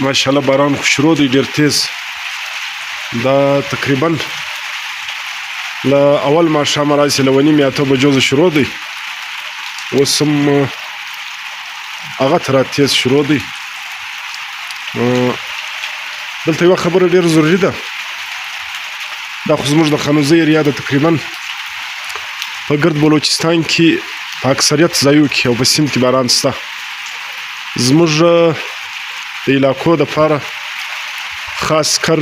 ماشاءالله باران خو شروع دی ډېر تیز. دا تقریبا له اول ماښامه راسې له 9:30 بجو شروع دی. اوس هم هغه ته را تیز شروع دی. دلته یوه خبره ډېره ضروري ده. دا خو زموږ د خانوزۍ ایریا ده. تقریبا په ګرد بلوچستان کې په اکثریت ځایو کې او په سیند کې باران شته. زموږ د علاقو دپاره خاص کر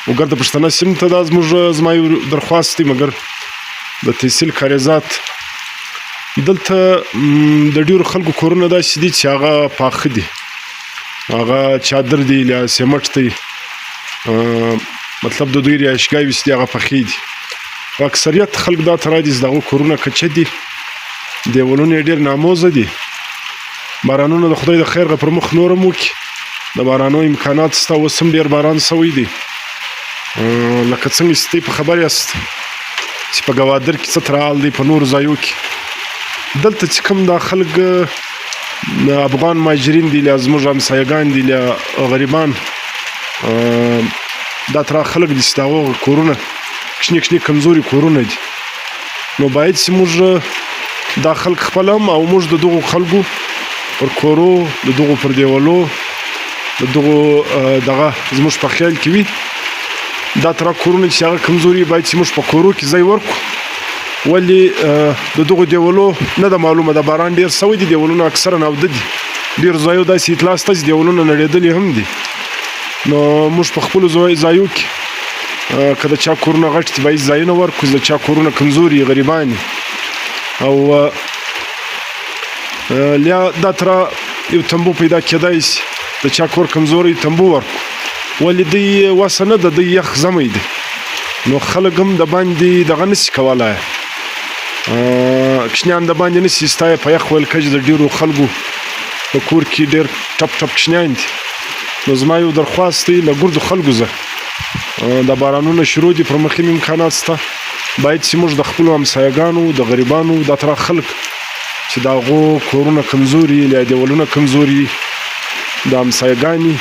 وګرد پښتنه سیند ته دا زما یو درخواست دی. مګر د تحصیل کاریزات دلته د ډېرو خلکو کورونه داسې دي چې هغه پاخه دي، هغه چادر دی یا سیمټ دی، مطلب د دوی رهایشګاوې چې دي هغه پخې دي. په اکثریت خلک دا ته راځي چې د هغو کورونه کچه دي، دیوالونه یې ډېر ناموزه دي. بارانونه د خدای د خیر پر مخ نور هم وکړي. د بارانو امکانات شته. اوس هم ډېر باران شوی دی. لکه څنګه چې تاسو په خبر یاست چې په ګوادر کې څه ترحال دی، په نورو ځایو کې. دلته چې کوم دا خلک افغان مهاجرین دي، یا زموږ همسایګان دي، یا غریبان، دا ترا خلک دي چې د هغو کورونه کوچني کوچني کمزوري کورونه دي. نو باید چې موږ دا خلک خپل هم او موږ د دغو خلکو پر کورو، د دغو پر دیوالو، د دغو دغه زموږ په خیال کې وي دا ترا کورونه چې هغه کمزوري باید چې موږ په کورو کې ځای ورکړو. ولې د دغو دیوالو نه ده معلومه ده، باران ډېر شوی دي، دیوالونه اکثرا اوده دي. ډېر ځایو داسې اطلاع شته چې دیوالونه نړېدلي هم دي. نو موږ په خپلو ځایو کې که د چا کورونه غټ دي باید ځایونه ورکړو، د چا کورونه کمزوري غریبان او یا دا ترا یو تنبو پیدا کېدای شي د چا کور کمزوري تنبو ورکړو. ولې دوی وسه نه ده، دوی یخ زمی دی. نو خلک هم د باندې دغه نشي کولی، کوچنیان د باندې نشي ایستی په یخ ویل کچ. د ډېرو خلکو په کور کې ډېر ټپ ټپ کوچنیان دي. نو زما یو درخواست دی له ګردو خلکو زه د بارانونه شروع دي، پر مخ هم امکانات شته. باید چې موږ د خپلو همسایګانو، د غریبانو، دا ترا خلک چې د هغو کورونه کمزوري یا دیوالونه کمزوري، د همسایګانې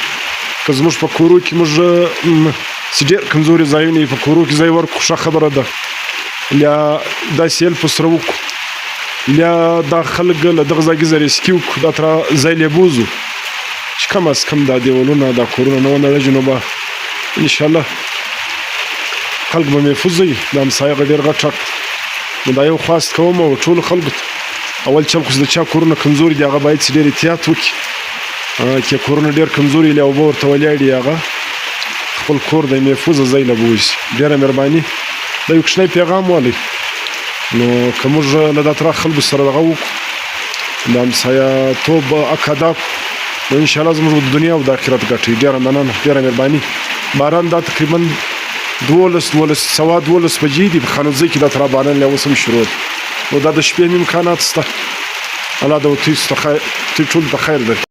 که زموږ په کورو کې موږ چې ډېر کمزوري ځایونه یې په کورو کې ځای ورکړو، ښه خبره ده. یا داسې هیلپ ورسره وکړو، یا دا خلک له دغه ځای څخه ریسکي وکړو، دا ترا ځای له بوځو چې کم از کم دا دیوالونه، دا کورونه نه ونړېږي. نو به انشاءالله خلک به محفوظ وي. د همسایه ډېر غټ نو دا یو خواست کوم او ټولو خلکو ته. اول چل خو د چا کورونه کمزوري دي هغه باید چې ډېر احتیاط وکړي. که کورونه ډېر کمزوري یا اوبه ورته ولاړ دي هغه خپل کور د محفوظه ځای له بوځي. ډېره مهرباني. دا یو کوچنی پیغام والی. نو که موږ له دا ترا خلکو سره دغه وکړو، د همسایه توب ادا کړو، نو انشاءالله زموږ د دنیا او د آخرت ګټي. ډېره مننه، ډېره مهرباني. باران دا تقریبا 12 بجې دي په خانوزۍ کې دا ترا باران له اوس هم شروع دی. نو دا د شپې هم امکانات شته. الله د تاسو ټول ته خیر دی.